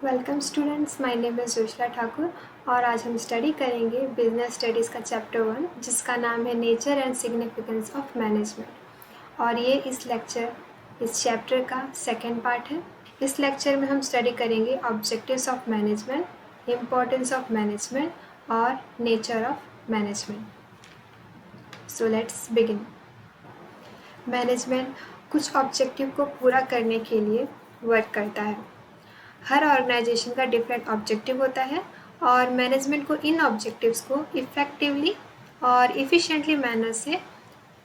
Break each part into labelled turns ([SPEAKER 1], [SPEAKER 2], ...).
[SPEAKER 1] Welcome students, my name is Joshla Thakur और आज हम स्टडी करेंगे बिजनेस स्टडीज़ का चैप्टर 1 जिसका नाम है nature and significance of management. और ये इस चैप्टर का सेकेंड पार्ट है। इस लेक्चर में हम स्टडी करेंगे objectives of management, importance of management और nature of management. So let's begin. Management कुछ ऑब्जेक्टिव को पूरा करने के लिए वर्क करता है। हर ऑर्गेनाइजेशन का डिफरेंट ऑब्जेक्टिव होता है और मैनेजमेंट को इन ऑब्जेक्टिव्स को इफ़ेक्टिवली और इफ़िशिएंटली मैनर से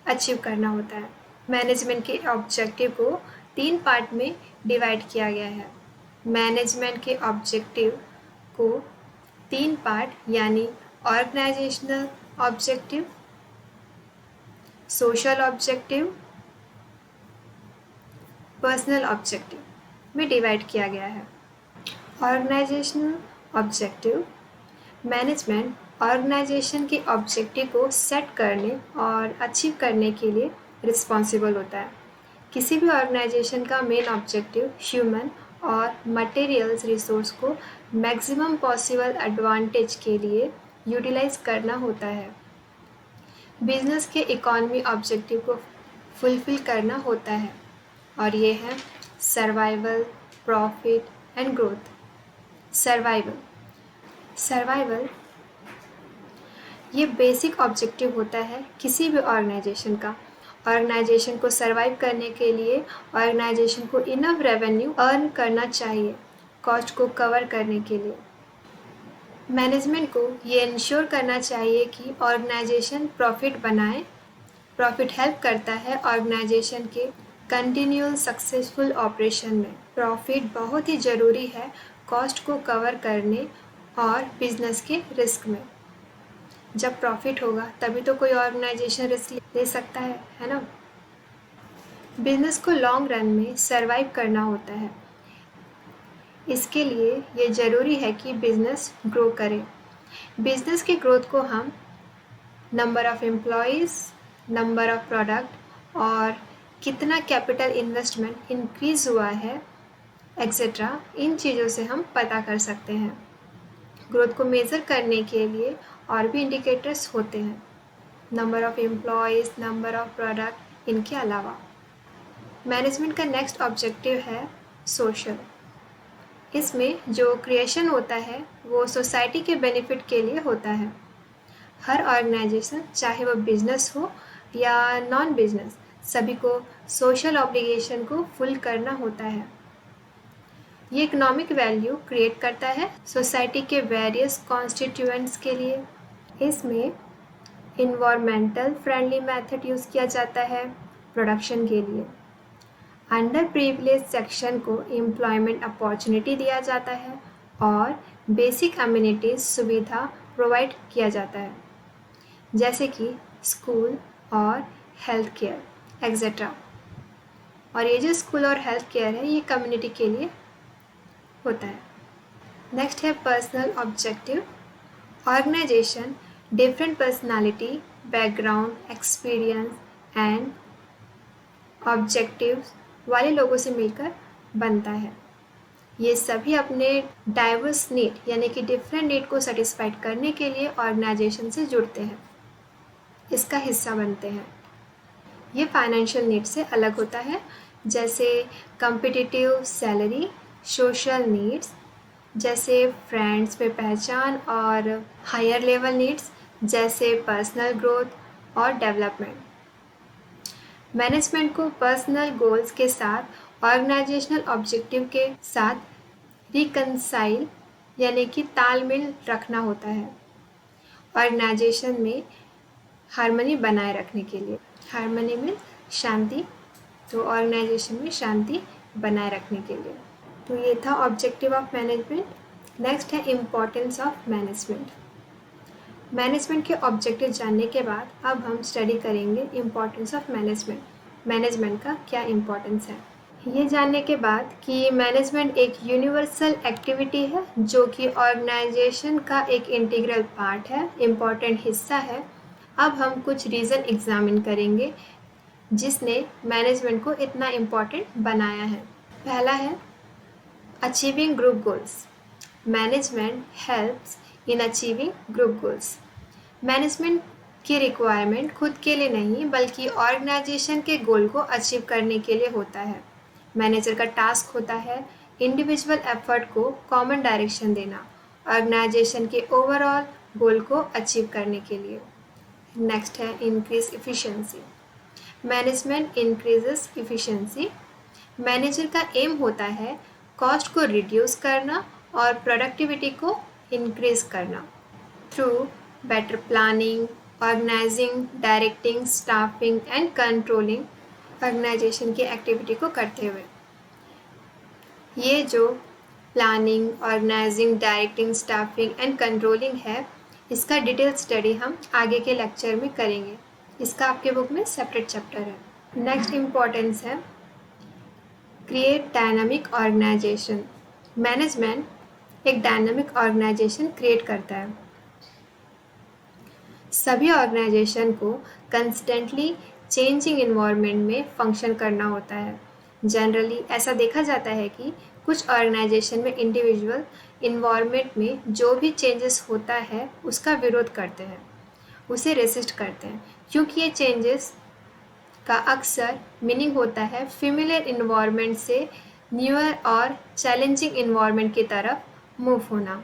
[SPEAKER 1] अचीव करना होता है। मैनेजमेंट के ऑब्जेक्टिव को 3 पार्ट में डिवाइड किया गया है। मैनेजमेंट के ऑब्जेक्टिव को 3 पार्ट यानी organisational objective, social objective, personal objective में डिवाइड किया गया है। ऑर्गेनाइजेशनल ऑब्जेक्टिव, मैनेजमेंट ऑर्गेनाइजेशन के ऑब्जेक्टिव को सेट करने और अचीव करने के लिए रिस्पॉन्सिबल होता है। किसी भी ऑर्गेनाइजेशन का मेन ऑब्जेक्टिव ह्यूमन और मटेरियल्स रिसोर्स को मैक्सिमम पॉसिबल एडवांटेज के लिए यूटिलाइज करना होता है। बिजनेस के इकोनॉमी ऑब्जेक्टिव को फुलफिल करना होता है और ये है survival, profit and growth. Survival ये बेसिक ऑब्जेक्टिव होता है किसी भी ऑर्गेनाइजेशन का। ऑर्गेनाइजेशन को सर्वाइव करने के लिए ऑर्गेनाइजेशन को इनफ रेवेन्यू अर्न करना चाहिए कॉस्ट को कवर करने के लिए। मैनेजमेंट को ये इंश्योर करना चाहिए कि ऑर्गेनाइजेशन प्रॉफिट बनाए। प्रॉफिट हेल्प करता है ऑर्गेनाइजेशन के कंटिन्यूअल सक्सेसफुल ऑपरेशन में। प्रॉफिट बहुत ही ज़रूरी है कॉस्ट को कवर करने और बिजनेस के रिस्क में। जब प्रॉफिट होगा तभी तो कोई ऑर्गेनाइजेशन रिस्क ले सकता है ना। बिजनेस को लॉन्ग रन में सरवाइव करना होता है। इसके लिए ये ज़रूरी है कि बिजनेस ग्रो करे। बिजनेस के ग्रोथ को हम number of employees, number of product और कितना कैपिटल इन्वेस्टमेंट इंक्रीज़ हुआ है एक्सेट्रा, इन चीज़ों से हम पता कर सकते हैं। ग्रोथ को मेज़र करने के लिए और भी इंडिकेटर्स होते हैं, number of employees, number of product, इनके अलावा। मैनेजमेंट का नेक्स्ट ऑब्जेक्टिव है सोशल। इसमें जो क्रिएशन होता है वो सोसाइटी के बेनिफिट के लिए होता है। हर ऑर्गेनाइजेशन, चाहे वो बिजनेस हो या नॉन बिजनेस, सभी को सोशल ऑब्लिगेशन को फुल करना होता है। ये इकोनॉमिक वैल्यू क्रिएट करता है सोसाइटी के वेरियस कॉन्स्टिट्यूएंट्स के लिए। इसमें इन्वायरमेंटल फ्रेंडली मेथड यूज़ किया जाता है प्रोडक्शन के लिए। अंडर प्रिविलेज सेक्शन को एम्प्लॉयमेंट अपॉर्चुनिटी दिया जाता है और बेसिक अम्यूनिटीज़ सुविधा प्रोवाइड किया जाता है, जैसे कि स्कूल और हेल्थ केयर एक्सेट्रा। और ये जो स्कूल और हेल्थ केयर है ये कम्युनिटी के लिए होता है। नेक्स्ट है personal objective. Organisation different personality, background, experience and objectives वाले लोगों से मिलकर बनता है। ये सभी अपने डाइवर्स नीड यानी कि डिफरेंट नीड को सेटिस्फाइड करने के लिए ऑर्गेनाइजेशन से जुड़ते हैं, इसका हिस्सा बनते हैं। ये फाइनेंशियल नीड से अलग होता है, जैसे कम्पिटिटिव सैलरी, सोशल नीड्स जैसे फ्रेंड्स में पहचान और हायर लेवल नीड्स जैसे पर्सनल ग्रोथ और डेवलपमेंट। मैनेजमेंट को पर्सनल गोल्स के साथ ऑर्गेनाइजेशनल ऑब्जेक्टिव के साथ रिकंसाइल यानी कि तालमेल रखना होता है ऑर्गेनाइजेशन में हार्मनी बनाए रखने के लिए। हार्मनी में शांति, तो ऑर्गेनाइजेशन में शांति बनाए रखने के लिए। तो ये था ऑब्जेक्टिव ऑफ मैनेजमेंट। नेक्स्ट है इम्पोर्टेंस ऑफ मैनेजमेंट। मैनेजमेंट के ऑब्जेक्टिव जानने के बाद अब हम स्टडी करेंगे इम्पोर्टेंस ऑफ मैनेजमेंट। मैनेजमेंट का क्या इम्पोर्टेंस है ये जानने के बाद कि मैनेजमेंट एक यूनिवर्सल एक्टिविटी है जो कि ऑर्गेनाइजेशन का एक इंटीग्रल पार्ट है, इम्पॉर्टेंट हिस्सा है। अब हम कुछ रीज़न एग्जामिन करेंगे जिसने मैनेजमेंट को इतना इम्पॉर्टेंट बनाया है। पहला है Achieving group goals. Management helps in achieving group goals. Management की रिक्वायरमेंट खुद के लिए नहीं बल्कि ऑर्गेनाइजेशन के गोल को अचीव करने के लिए होता है। मैनेजर का टास्क होता है इंडिविजुअल एफर्ट को कॉमन डायरेक्शन देना ऑर्गेनाइजेशन के ओवरऑल गोल को अचीव करने के लिए। नेक्स्ट है increase efficiency. Management increases efficiency. Manager का एम होता है कॉस्ट को रिड्यूस करना और प्रोडक्टिविटी को इंक्रीज करना through better planning, organising, directing, staffing and controlling organisation की एक्टिविटी को करते हुए। ये जो planning, organising, directing, staffing and controlling है, इसका डिटेल स्टडी हम आगे के लेक्चर में करेंगे। इसका आपके बुक में सेपरेट चैप्टर है। नेक्स्ट इम्पॉर्टेंस है क्रिएट डायनामिक ऑर्गेनाइजेशन। मैनेजमेंट एक डायनामिक ऑर्गेनाइजेशन क्रिएट करता है। सभी ऑर्गेनाइजेशन को कंस्टेंटली चेंजिंग इन्वायरमेंट में फंक्शन करना होता है। जनरली ऐसा देखा जाता है कि कुछ ऑर्गेनाइजेशन में इंडिविजुअल इन्वायरमेंट में जो भी चेंजेस होता है उसका विरोध करते हैं, उसे रेसिस्ट करते हैं, क्योंकि ये चेंजेस का अक्सर मीनिंग होता है फेमिलियर इन्वायरमेंट से न्यूअर और चैलेंजिंग इन्वायरमेंट की तरफ मूव होना।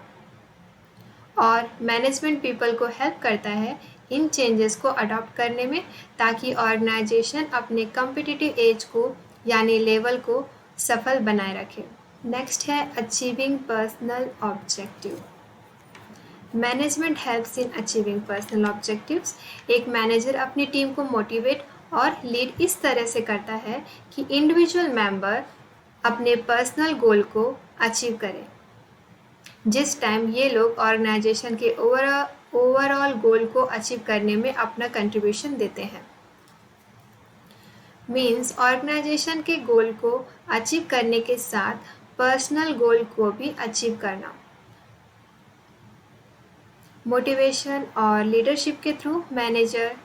[SPEAKER 1] और मैनेजमेंट पीपल को हेल्प करता है इन चेंजेस को अडॉप्ट करने में, ताकि ऑर्गेनाइजेशन अपने कम्पिटिटिव एज को यानी लेवल को सफल बनाए रखे। नेक्स्ट है achieving personal objective. Management helps in achieving personal objectives. एक मैनेजर अपनी टीम को मोटिवेट और लीड इस तरह से करता है कि इंडिविजुअल मेंबर अपने पर्सनल गोल को अचीव करें, जिस टाइम ये लोग ऑर्गेनाइजेशन के ओवरऑल गोल को अचीव करने में अपना कंट्रीब्यूशन देते हैं। मीन्स ऑर्गेनाइजेशन के गोल को अचीव करने के साथ पर्सनल गोल को भी अचीव करना। मोटिवेशन और लीडरशिप के थ्रू मैनेजर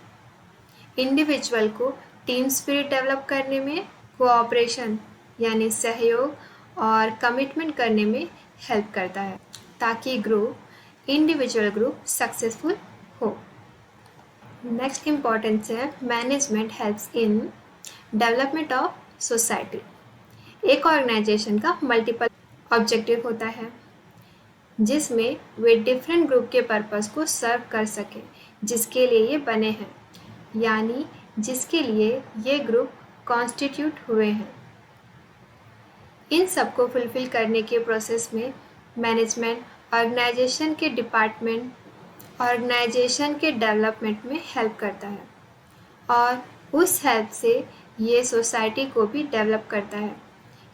[SPEAKER 1] इंडिविजुअल को टीम स्पिरिट डेवलप करने में, कोऑपरेशन यानी सहयोग और कमिटमेंट करने में हेल्प करता है, ताकि ग्रुप इंडिविजुअल ग्रुप सक्सेसफुल हो। नेक्स्ट इम्पॉर्टेंस है management helps in development of society. एक ऑर्गेनाइजेशन का मल्टीपल ऑब्जेक्टिव होता है जिसमें वे डिफरेंट ग्रुप के पर्पस को सर्व कर सकें, जिसके लिए ये बने हैं, यानी जिसके लिए ये ग्रुप कॉन्स्टिट्यूट हुए हैं। इन सबको फुलफिल करने के प्रोसेस में मैनेजमेंट ऑर्गेनाइजेशन के डेवलपमेंट में हेल्प करता है और उस हेल्प से ये सोसाइटी को भी डेवलप करता है।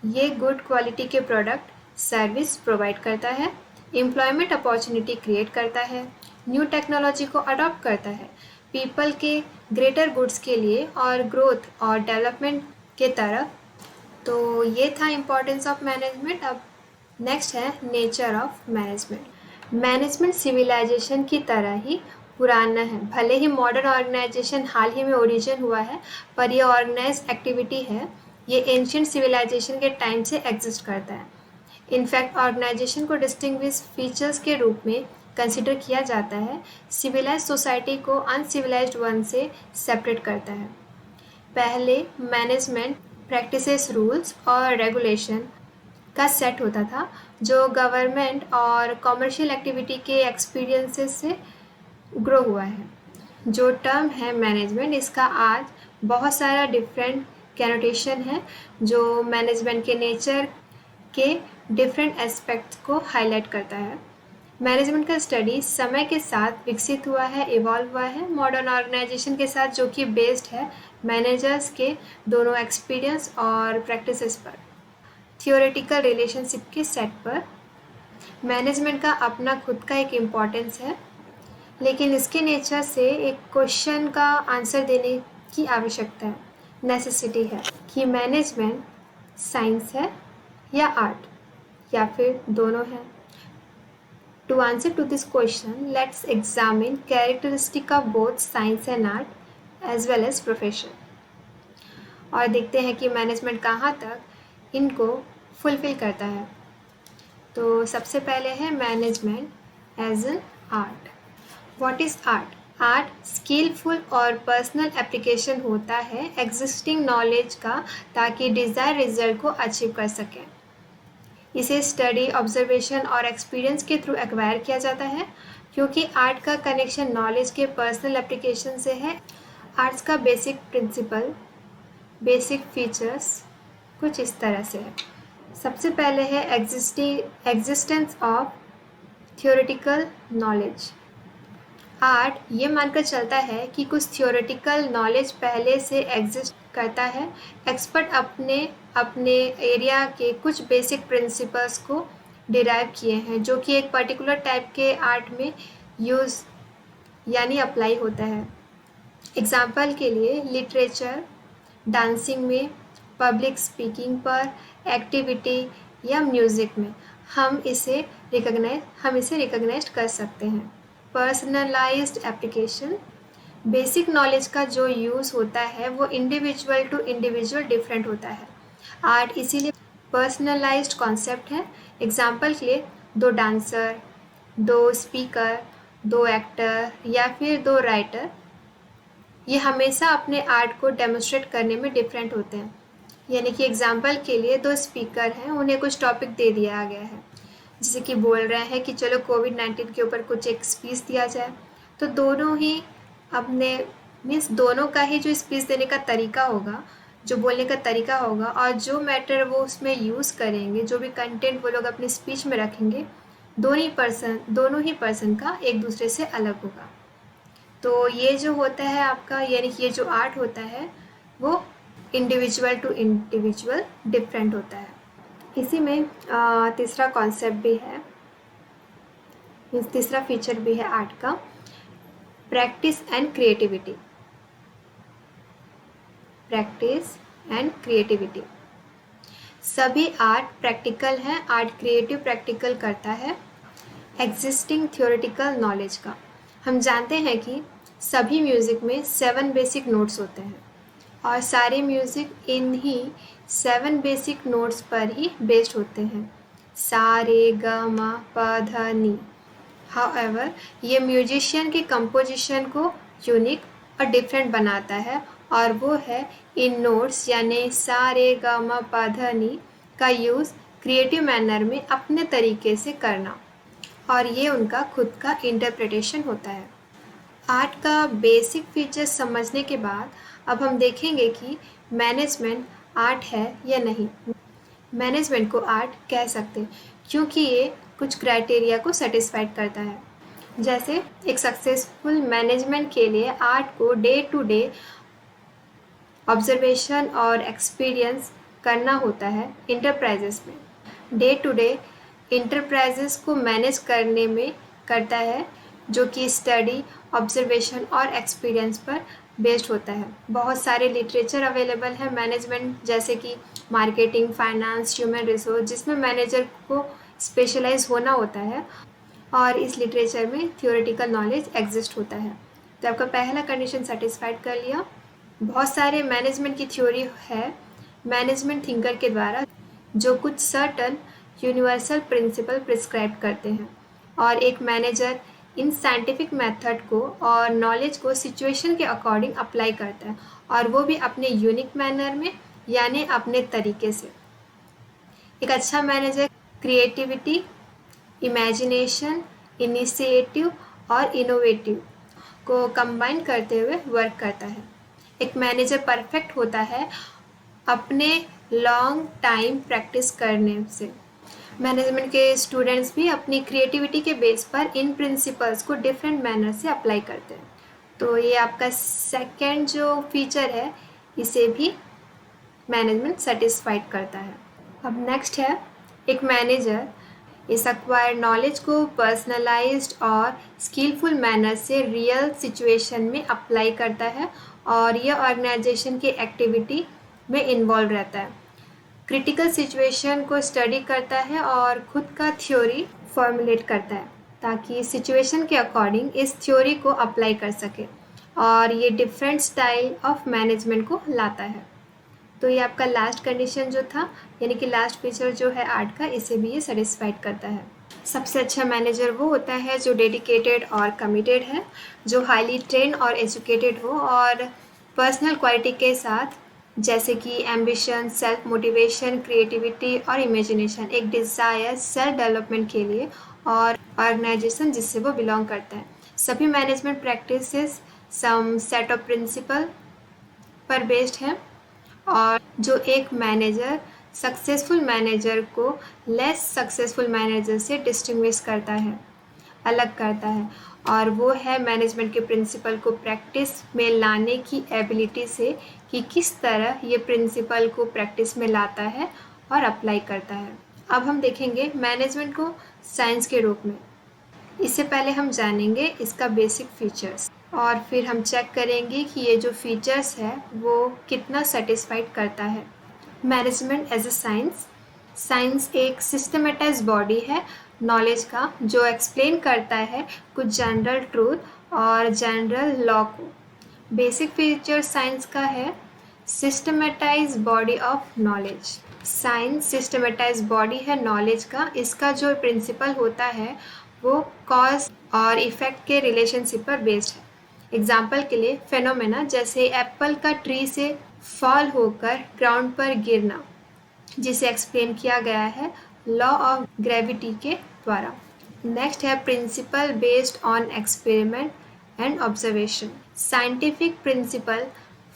[SPEAKER 1] ये गुड क्वालिटी के प्रोडक्ट सर्विस प्रोवाइड करता है, एम्प्लॉयमेंट अपॉर्चुनिटी क्रिएट करता है, न्यू टेक्नोलॉजी को अडॉप्ट करता है, पीपल के ग्रेटर गुड्स के लिए और ग्रोथ और डेवलपमेंट के तरफ। तो ये था इम्पोर्टेंस ऑफ मैनेजमेंट। अब नेक्स्ट है nature of management. Management civilisation की तरह ही पुराना है। भले ही मॉडर्न ऑर्गेनाइजेशन हाल ही में ओरिजिन हुआ है, पर यह ऑर्गेनाइज एक्टिविटी है। ये एंशियंट सिविलाइजेशन के टाइम से एग्जिस्ट करता है। इनफैक्ट ऑर्गेनाइजेशन को डिस्टिंग्विश फीचर्स के रूप में कंसिडर किया जाता है। सिविलाइज्ड सोसाइटी को अनसिविलाइज्ड वन से सेपरेट करता है। पहले मैनेजमेंट प्रैक्टिसेस, रूल्स और रेगुलेशन का सेट होता था जो गवर्नमेंट और कॉमर्शियल एक्टिविटी के एक्सपीरियंसेस से ग्रो हुआ है। जो टर्म है मैनेजमेंट, इसका आज बहुत सारा डिफरेंट कैनोटेशन है जो मैनेजमेंट के नेचर के डिफरेंट एस्पेक्ट्स को हाईलाइट करता है। मैनेजमेंट का स्टडी समय के साथ विकसित हुआ है, इवॉल्व हुआ है मॉडर्न ऑर्गेनाइजेशन के साथ, जो कि बेस्ड है मैनेजर्स के दोनों एक्सपीरियंस और प्रैक्टिसेस पर, थियोरेटिकल रिलेशनशिप के सेट पर। मैनेजमेंट का अपना खुद का एक इम्पॉर्टेंस है, लेकिन इसके नेचर से एक क्वेश्चन का आंसर देने की आवश्यकता है, नेसेसिटी है कि मैनेजमेंट साइंस है या आर्ट या फिर दोनों है। To answer to this question, let's examine characteristic of both science and art as well as profession, और देखते हैं कि मैनेजमेंट कहाँ तक इनको फुलफिल करता है। तो सबसे पहले है management as an art. What is art? Art skilful और पर्सनल एप्लीकेशन होता है एग्जिस्टिंग नॉलेज का, ताकि डिज़ायर रिजल्ट को अचीव कर सकें। इसे स्टडी, ऑब्जर्वेशन और एक्सपीरियंस के थ्रू एक्वायर किया जाता है, क्योंकि आर्ट का कनेक्शन नॉलेज के पर्सनल एप्लीकेशन से है। आर्ट्स का बेसिक प्रिंसिपल, बेसिक फीचर्स कुछ इस तरह से है। सबसे पहले है existence of theoretical knowledge. Art ये मानकर चलता है कि कुछ थियोरेटिकल नॉलेज पहले से एग्जिस्ट करता है। एक्सपर्ट अपने अपने एरिया के कुछ बेसिक प्रिंसिपल्स को डिराइव किए हैं, जो कि एक पर्टिकुलर टाइप के आर्ट में यूज़ यानी अप्लाई होता है। एग्जाम्पल के लिए लिटरेचर, डांसिंग में, पब्लिक स्पीकिंग पर, एक्टिविटी या म्यूज़िक में हम इसे रिकग्नाइज कर सकते हैं। पर्सनलाइज्ड एप्लीकेशन, बेसिक नॉलेज का जो यूज़ होता है वो इंडिविजुअल टू इंडिविजुअल डिफरेंट होता है। आर्ट इसीलिए पर्सनलाइज्ड कॉन्सेप्ट है। एग्जाम्पल के लिए 2 डांसर, 2 स्पीकर, 2 एक्टर या फिर 2 राइटर, ये हमेशा अपने आर्ट को डेमोन्स्ट्रेट करने में डिफरेंट होते हैं। यानी कि एग्जाम्पल के लिए 2 स्पीकर हैं, उन्हें कुछ टॉपिक दे दिया गया है, जैसे कि बोल रहे हैं कि चलो कोविड-19 के ऊपर कुछ एक स्पीच दिया जाए, तो दोनों ही अपने दोनों का ही जो स्पीच देने का तरीका होगा, जो बोलने का तरीका होगा और जो मैटर वो उसमें यूज़ करेंगे, जो भी कंटेंट वो लोग अपनी स्पीच में रखेंगे, दोनों ही पर्सन का एक दूसरे से अलग होगा। तो ये जो होता है आपका, यानी कि ये जो आर्ट होता है वो इंडिविजुअल टू इंडिविजुअल डिफरेंट होता है। इसी में तीसरा कॉन्सेप्ट भी है, तीसरा फीचर भी है आर्ट का, practice and creativity. Practice and creativity, सभी आर्ट प्रैक्टिकल हैं। आर्ट क्रिएटिव प्रैक्टिकल करता है एग्जिस्टिंग थियोरेटिकल नॉलेज का। हम जानते हैं कि सभी म्यूज़िक में 7 बेसिक नोट्स होते हैं और सारे म्यूज़िक इन्हीं 7 बेसिक नोट्स पर ही बेस्ड होते हैं, सा रे ग म प ध नि। हाउएवर ये म्यूजिशियन की कंपोजिशन को यूनिक और डिफरेंट बनाता है, और वो है इन नोट्स यानी सा रे ग म प ध नि का यूज़ क्रिएटिव मैनर में अपने तरीके से करना, और ये उनका खुद का इंटरप्रिटेशन होता है। आर्ट का बेसिक फीचर्स समझने के बाद अब हम देखेंगे कि मैनेजमेंट आर्ट है या नहीं। मैनेजमेंट को आर्ट कह सकते हैं क्योंकि ये कुछ क्राइटेरिया को सेटिस्फाइड करता है। जैसे एक सक्सेसफुल मैनेजमेंट के लिए आर्ट को डे टू डे ऑब्जर्वेशन और एक्सपीरियंस करना होता है इंटरप्राइजेस में। डे टू डे इंटरप्राइजेस को मैनेज करने में करता है, जो कि स्टडी, ऑब्जर्वेशन और एक्सपीरियंस पर बेस्ड होता है। बहुत सारे लिटरेचर अवेलेबल है मैनेजमेंट, जैसे कि मार्केटिंग, फाइनेंस, ह्यूमन रिसोर्स, जिसमें मैनेजर को स्पेशलाइज होना होता है, और इस लिटरेचर में थियोरेटिकल नॉलेज एग्जिस्ट होता है। तो आपका पहला कंडीशन सेटिस्फाइड कर लिया। बहुत सारे मैनेजमेंट की थ्योरी है मैनेजमेंट थिंकर के द्वारा, जो कुछ सर्टन यूनिवर्सल प्रिंसिपल प्रिस्क्राइब करते हैं, और एक मैनेजर इन साइंटिफिक मेथड को और नॉलेज को सिचुएशन के अकॉर्डिंग अप्लाई करता है, और वो भी अपने यूनिक मैनर में, यानी अपने तरीके से। एक अच्छा मैनेजर क्रिएटिविटी, इमेजिनेशन, इनिशिएटिव और इनोवेटिव को कंबाइन करते हुए वर्क करता है। एक मैनेजर परफेक्ट होता है अपने लॉन्ग टाइम प्रैक्टिस करने से। मैनेजमेंट के स्टूडेंट्स भी अपनी क्रिएटिविटी के बेस पर इन प्रिंसिपल्स को डिफरेंट मैनर से अप्लाई करते हैं। तो ये आपका सेकंड जो फीचर है, इसे भी मैनेजमेंट सेटिस्फाइड करता है। अब नेक्स्ट है, एक मैनेजर इस एक्वायर्ड नॉलेज को पर्सनलाइज्ड और स्किलफुल मैनर से रियल सिचुएशन में अप्लाई करता है, और यह ऑर्गेनाइजेशन की एक्टिविटी में इन्वॉल्व रहता है। क्रिटिकल सिचुएशन को स्टडी करता है और खुद का थ्योरी फॉर्मुलेट करता है, ताकि सिचुएशन के अकॉर्डिंग इस थ्योरी को अप्लाई कर सके, और ये डिफरेंट स्टाइल ऑफ मैनेजमेंट को लाता है। तो ये आपका लास्ट कंडीशन जो था, यानी कि लास्ट फीचर जो है 8 का, इसे भी ये सेटिस्फाइड करता है। सबसे अच्छा मैनेजर वो होता है जो डेडिकेटेड और कमिटेड है, जो हाईली ट्रेन और एजुकेटेड हो और पर्सनल क्वालिटी के साथ, जैसे कि एम्बिशन, सेल्फ मोटिवेशन, क्रिएटिविटी और इमेजिनेशन, एक डिज़ायर सेल्फ डेवलपमेंट के लिए और ऑर्गेनाइजेशन जिससे वो बिलोंग करता है। सभी management practices some set of principle पर बेस्ड है और जो एक मैनेजर सक्सेसफुल मैनेजर को लेस सक्सेसफुल मैनेजर से डिस्टिंग्विश करता है, अलग करता है, और वो है मैनेजमेंट के प्रिंसिपल को प्रैक्टिस में लाने की एबिलिटी से कि किस तरह ये प्रिंसिपल को प्रैक्टिस में लाता है और अप्लाई करता है। अब हम देखेंगे मैनेजमेंट को साइंस के रूप में। इससे पहले हम जानेंगे इसका बेसिक फीचर्स और फिर हम चेक करेंगे कि ये जो फीचर्स है वो कितना सेटिस्फाइड करता है। मैनेजमेंट एज ए साइंस एक सिस्टमेटाइज बॉडी है नॉलेज का, जो एक्सप्लेन करता है कुछ जनरल ट्रूथ और जनरल लॉ को। बेसिक फीचर साइंस का है systematise body of knowledge. Science systematise body है नॉलेज का। इसका जो प्रिंसिपल होता है वो कॉज और इफेक्ट के रिलेशनशिप पर बेस्ड है। एग्जाम्पल के लिए फेनोमेना जैसे एप्पल का ट्री से फॉल होकर ग्राउंड पर गिरना, जिसे एक्सप्लेन किया गया है लॉ ऑफ ग्रेविटी के द्वारा। नेक्स्ट है principle based on experiment and observation. Scientific principle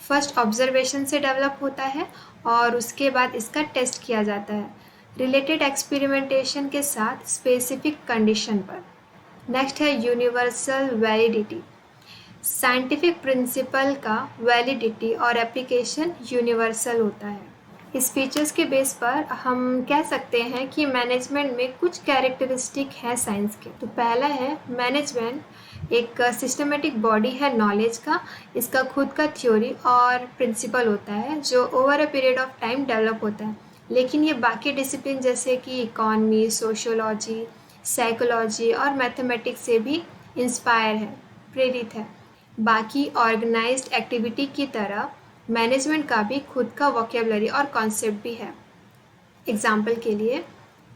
[SPEAKER 1] first observation से डेवलप होता है और उसके बाद इसका टेस्ट किया जाता है रिलेटेड एक्सपेरिमेंटेशन के साथ स्पेसिफिक कंडीशन पर। नेक्स्ट है यूनिवर्सल वैलिडिटी। साइंटिफिक प्रिंसिपल का वैलिडिटी और एप्लीकेशन यूनिवर्सल होता है। इस फीचर्स के बेस पर हम कह सकते हैं कि मैनेजमेंट में कुछ कैरेक्टरिस्टिक है साइंस के। तो पहला है मैनेजमेंट एक सिस्टमेटिक बॉडी है नॉलेज का। इसका खुद का थ्योरी और प्रिंसिपल होता है जो over a period of time develop होता है, लेकिन ये बाकी डिसिप्लिन जैसे कि इकोनॉमी, सोशियोलॉजी, साइकोलॉजी और मैथमेटिक्स से भी इंस्पायर है, प्रेरित है। बाकी ऑर्गेनाइज्ड एक्टिविटी की तरह मैनेजमेंट का भी खुद का वोकेबलरी और कॉन्सेप्ट भी है। एग्जाम्पल के लिए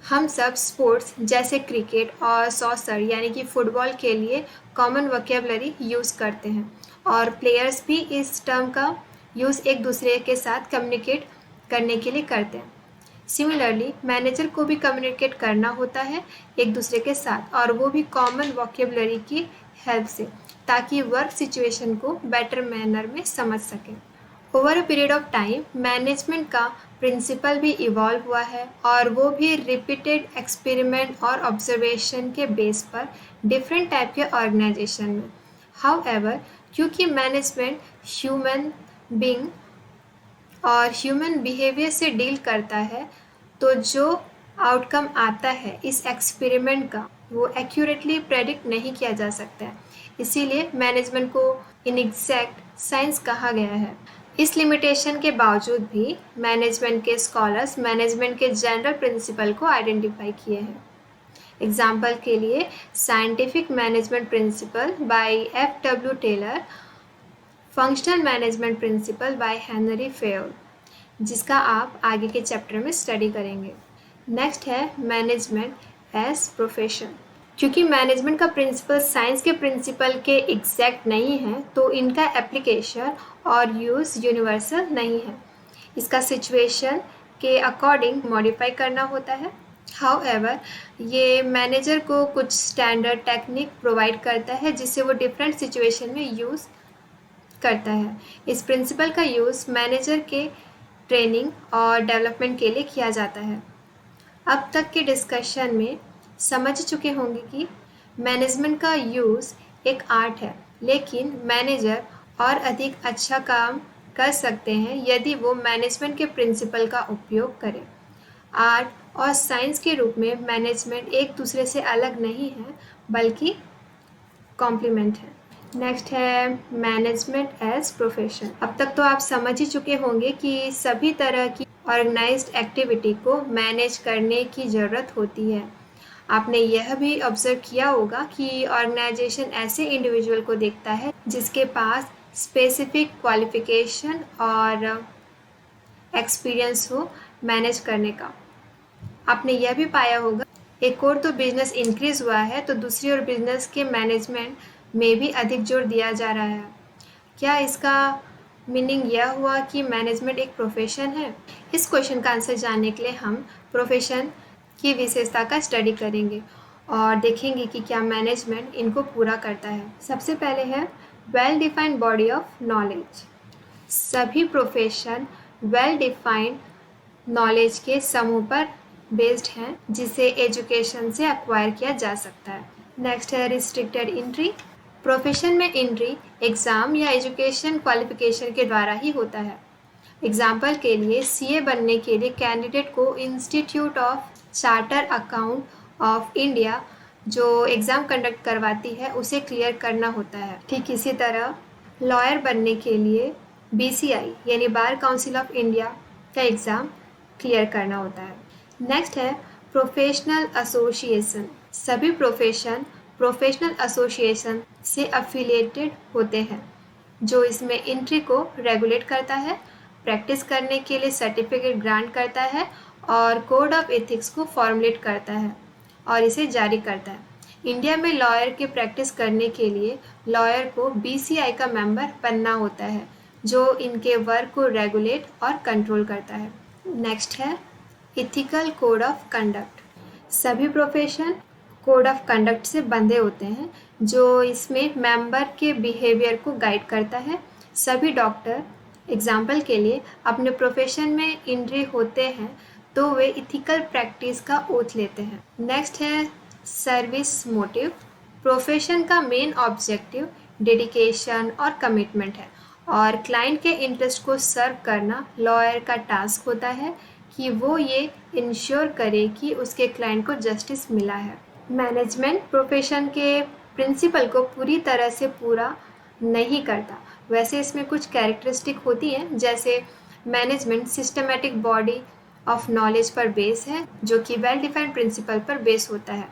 [SPEAKER 1] हम सब स्पोर्ट्स जैसे क्रिकेट और सॉकर यानी कि फुटबॉल के लिए कॉमन वोकेबलरी यूज़ करते हैं और प्लेयर्स भी इस टर्म का यूज़ एक दूसरे के साथ कम्युनिकेट करने के लिए करते हैं। सिमिलरली मैनेजर को भी कम्युनिकेट करना होता है एक दूसरे के साथ, और वो भी कॉमन वोकेबलरी की हेल्प से, ताकि वर्क सिचुएशन को बेटर मैनर में समझ सकें। Over a period of time management का प्रिंसिपल भी इवॉल्व हुआ है और वो भी रिपीटेड एक्सपेरिमेंट और ऑब्जर्वेशन के बेस पर डिफरेंट टाइप के ऑर्गेनाइजेशन में। हाउएवर क्योंकि मैनेजमेंट ह्यूमन बीइंग और ह्यूमन बिहेवियर से डील करता है, तो जो आउटकम आता है इस एक्सपेरिमेंट का वो एक्यूरेटली प्रेडिक्ट नहीं किया जा सकता है। इसीलिए मैनेजमेंट को इनएग्जैक्ट साइंस कहा गया है। इस लिमिटेशन के बावजूद भी मैनेजमेंट के स्कॉलर्स मैनेजमेंट के जनरल प्रिंसिपल को आइडेंटिफाई किए हैं। एग्जाम्पल के लिए scientific management principle by F.W. Taylor, functional management principle by Henry Fayol, जिसका आप आगे के चैप्टर में स्टडी करेंगे। नेक्स्ट है मैनेजमेंट एज प्रोफेशन। क्योंकि मैनेजमेंट का प्रिंसिपल साइंस के प्रिंसिपल के एग्जैक्ट नहीं है, तो इनका एप्लीकेशन और यूज़ यूनिवर्सल नहीं है। इसका सिचुएशन के अकॉर्डिंग मॉडिफाई करना होता है। हाउएवर ये मैनेजर को कुछ स्टैंडर्ड टेक्निक प्रोवाइड करता है जिससे वो डिफरेंट सिचुएशन में यूज़ करता है। इस प्रिंसिपल का यूज़ मैनेजर के ट्रेनिंग और डेवलपमेंट के लिए किया जाता है। अब तक के डिस्कशन में समझ चुके होंगे कि मैनेजमेंट का यूज़ एक आर्ट है, लेकिन मैनेजर और अधिक अच्छा काम कर सकते हैं यदि वो मैनेजमेंट के प्रिंसिपल का उपयोग करें। आर्ट और साइंस के रूप में मैनेजमेंट एक दूसरे से अलग नहीं है, बल्कि कॉम्प्लीमेंट है। नेक्स्ट है मैनेजमेंट एज प्रोफेशन। अब तक तो आप समझ ही चुके होंगे कि सभी तरह की ऑर्गेनाइज्ड एक्टिविटी को मैनेज करने की ज़रूरत होती है। आपने यह भी ऑब्जर्व किया होगा कि ऑर्गेनाइजेशन ऐसे इंडिविजुअल को देखता है जिसके पास स्पेसिफिक क्वालिफिकेशन और एक्सपीरियंस हो मैनेज करने का। आपने यह भी पाया होगा, एक और तो बिजनेस इंक्रीज हुआ है तो दूसरी ओर बिजनेस के मैनेजमेंट में भी अधिक जोर दिया जा रहा है। क्या इसका मीनिंग यह हुआ कि मैनेजमेंट एक प्रोफेशन है? इस क्वेश्चन का आंसर जानने के लिए हम प्रोफेशन की विशेषता का स्टडी करेंगे और देखेंगे कि क्या मैनेजमेंट इनको पूरा करता है। सबसे पहले है well defined body of knowledge. सभी प्रोफेशन वेल डिफाइंड नॉलेज के समूह पर बेस्ड हैं जिसे एजुकेशन से एक्वायर किया जा सकता है। नेक्स्ट है रिस्ट्रिक्टेड एंट्री। प्रोफेशन में एंट्री एग्ज़ाम या एजुकेशन क्वालिफिकेशन के द्वारा ही होता है। एग्जाम्पल के लिए सीए बनने के लिए कैंडिडेट को institute of charter account of India जो एग्ज़ाम कंडक्ट करवाती है उसे क्लियर करना होता है। ठीक इसी तरह लॉयर बनने के लिए बीसीआई यानी बार काउंसिल ऑफ इंडिया का एग्ज़ाम क्लियर करना होता है। नेक्स्ट है प्रोफेशनल एसोसिएशन। सभी प्रोफेशन प्रोफेशनल एसोसिएशन से अफिलिएटेड होते हैं जो इसमें एंट्री को रेगुलेट करता है, प्रैक्टिस करने के लिए सर्टिफिकेट ग्रांट करता है और कोड ऑफ एथिक्स को फॉर्मुलेट करता है और इसे जारी करता है। इंडिया में लॉयर के प्रैक्टिस करने के लिए लॉयर को बीसीआई का मेंबर बनना होता है जो इनके वर्क को रेगुलेट और कंट्रोल करता है। नेक्स्ट है इथिकल कोड ऑफ कंडक्ट। सभी प्रोफेशन कोड ऑफ कंडक्ट से बंधे होते हैं जो इसमें मेंबर के बिहेवियर को गाइड करता है। सभी डॉक्टर एग्जाम्पल के लिए अपने प्रोफेशन में एंट्री होते हैं तो वे इथिकल प्रैक्टिस का ओथ लेते हैं। नेक्स्ट है सर्विस मोटिव। प्रोफेशन का मेन ऑब्जेक्टिव डेडिकेशन और कमिटमेंट है और क्लाइंट के इंटरेस्ट को सर्व करना लॉयर का टास्क होता है कि वो ये इंश्योर करे कि उसके क्लाइंट को जस्टिस मिला है। मैनेजमेंट प्रोफेशन के प्रिंसिपल को पूरी तरह से पूरा नहीं करता। वैसे इसमें कुछ कैरेक्टरिस्टिक होती हैं, जैसे management systematic body of knowledge पर बेस है जो कि वेल डिफाइंड प्रिंसिपल पर बेस होता है,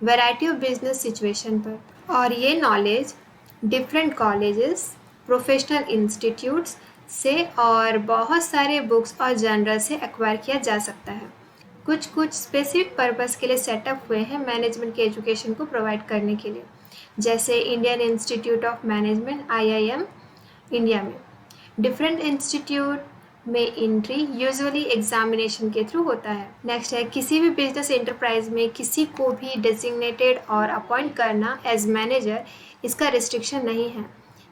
[SPEAKER 1] वैरायटी ऑफ बिजनेस सिचुएशन पर, और ये knowledge different colleges professional institutes से और बहुत सारे बुक्स और जर्नल से एक्वायर किया जा सकता है। कुछ स्पेसिफिक पर्पस के लिए सेटअप हुए हैं मैनेजमेंट के एजुकेशन को प्रोवाइड करने के लिए, जैसे Indian institute of management IIM India में। डिफरेंट इंस्टीट्यूट में एंट्री यूजुअली एग्जामिनेशन के थ्रू होता है। नेक्स्ट है किसी भी बिजनेस एंटरप्राइज में किसी को भी डेजिग्नेटेड और अपॉइंट करना एज मैनेजर इसका रिस्ट्रिक्शन नहीं है।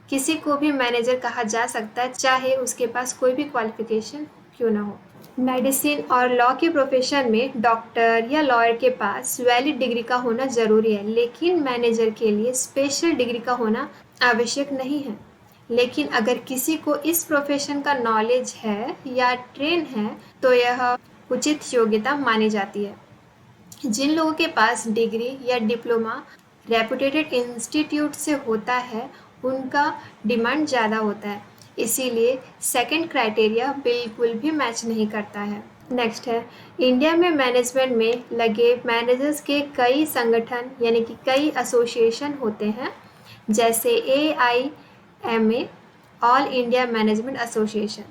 [SPEAKER 1] किसी को भी मैनेजर कहा जा सकता है चाहे उसके पास कोई भी क्वालिफिकेशन क्यों ना हो। मेडिसिन और लॉ के प्रोफेशन में डॉक्टर या लॉयर के पास वैलिड डिग्री का होना ज़रूरी है, लेकिन मैनेजर के लिए स्पेशल डिग्री का होना आवश्यक नहीं है। लेकिन अगर किसी को इस प्रोफेशन का नॉलेज है या ट्रेन है तो यह उचित योग्यता मानी जाती है। जिन लोगों के पास डिग्री या डिप्लोमा रेपुटेटेड इंस्टीट्यूट से होता है उनका डिमांड ज़्यादा होता है, इसीलिए सेकंड क्राइटेरिया बिल्कुल भी मैच नहीं करता है। नेक्स्ट है इंडिया में मैनेजमेंट में लगे मैनेजर्स के कई संगठन यानी कि कई एसोसिएशन होते हैं, जैसे AIMA all India management association,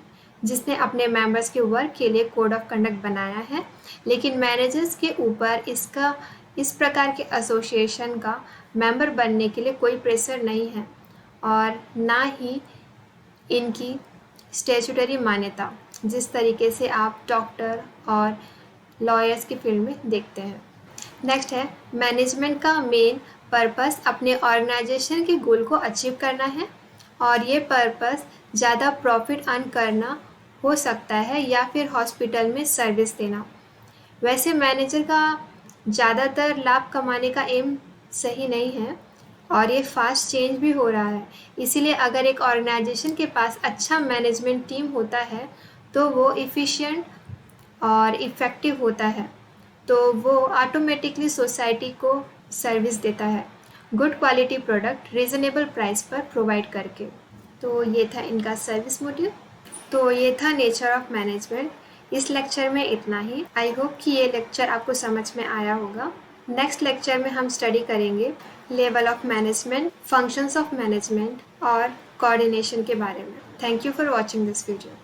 [SPEAKER 1] जिसने अपने मेंबर्स के वर्क के लिए कोड ऑफ कंडक्ट बनाया है, लेकिन मैनेजर्स के ऊपर इस प्रकार के एसोसिएशन का मेंबर बनने के लिए कोई प्रेशर नहीं है और ना ही इनकी स्टैट्यूटरी मान्यता, जिस तरीके से आप डॉक्टर और लॉयर्स की फील्ड में देखते हैं। नेक्स्ट है मैनेजमेंट का मेन पर्पस अपने ऑर्गेनाइजेशन के गोल को अचीव करना है और ये पर्पस ज़्यादा प्रॉफिट अर्न करना हो सकता है या फिर हॉस्पिटल में सर्विस देना। वैसे मैनेजर का ज़्यादातर लाभ कमाने का एम सही नहीं है और ये फास्ट चेंज भी हो रहा है, इसीलिए अगर एक ऑर्गेनाइजेशन के पास अच्छा मैनेजमेंट टीम होता है तो वो इफ़िशिएंट और इफ़ेक्टिव होता है, तो वो ऑटोमेटिकली सोसाइटी को सर्विस देता है good quality product reasonable price पर प्रोवाइड करके। तो ये था इनका सर्विस मोटिव। तो ये था नेचर ऑफ मैनेजमेंट। इस लेक्चर में इतना ही। आई होप कि ये लेक्चर आपको समझ में आया होगा। नेक्स्ट लेक्चर में हम स्टडी करेंगे level of management, functions of management और कोऑर्डिनेशन के बारे में। Thank you for watching this video.